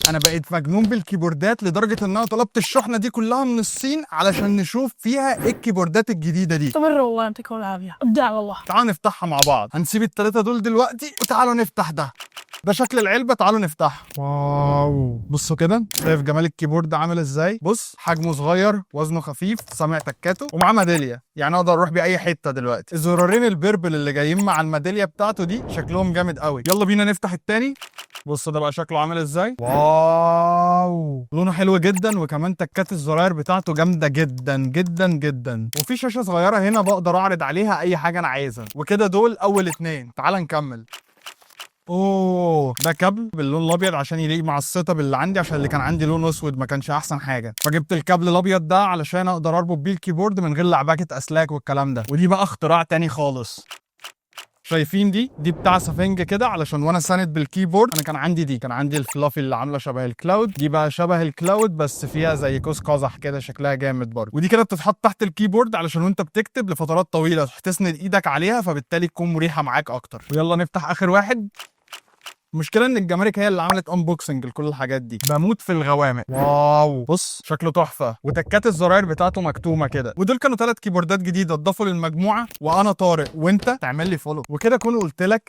انا بقيت مجنون بالكيبوردات لدرجه ان انا طلبت الشحنه دي كلها من الصين علشان نشوف فيها ايه الكيبوردات الجديده دي. استمر والله يعطيكم العافيه، ابداع والله. تعالوا نفتحها مع بعض. هنسيب الثلاثه دول دلوقتي وتعالوا نفتح ده شكل العلبه. تعالوا نفتحها. واو، بصوا كده، شايف جمال الكيبورد عامل ازاي؟ بص، حجمه صغير، وزنه خفيف، سامع تكاته، ومعاه ميداليه، يعني اقدر اروح بيه اي حته دلوقتي. الزرارين البيربل اللي جايين مع الميداليه بتاعته دي شكلهم جامد قوي. يلا بينا نفتح التاني. بص ده بقى شكله عامل ازاي. واو، لونه حلو جدا، وكمان تكات الزراير بتاعته جامده جدا جدا جدا. وفي شاشه صغيره هنا بقدر اعرض عليها اي حاجه انا عايزها. وكده دول اول اتنين. تعال نكمل. اوه، ده كابل باللون الابيض عشان يليق مع السيت اب اللي عندي، عشان اللي كان عندي لون اسود ما كانش احسن حاجه. فجبت الكابل الابيض ده علشان اقدر اربط بيه الكيبورد من غير لعبكه اسلاك والكلام ده. ودي بقى اختراع تاني خالص. شايفين دي بتاع سفنج كده، علشان وانا ساند بالكيبورد. انا كان عندي الفلافي اللي عامله شبه الكلاود. دي بقى شبه الكلاود بس فيها زي قوس قزح كده، شكلها جامد برضه. ودي كده بتتحط تحت الكيبورد علشان وانت بتكتب لفترات طويله تسند ايدك عليها، فبالتالي تكون مريحه معاك اكتر. ويلا نفتح اخر واحد. المشكله ان الجمارك هي اللي عملت انبوكسنج لكل الحاجات دي. بموت في الغوامق. واو، بص شكله تحفه، وتكات الزراير بتاعته مكتومه كده. ودول كانوا 3 كيبوردات جديده اتضافوا للمجموعه. وانا طارق، وانت تعمل لي فولو. وكده اكون قلت لك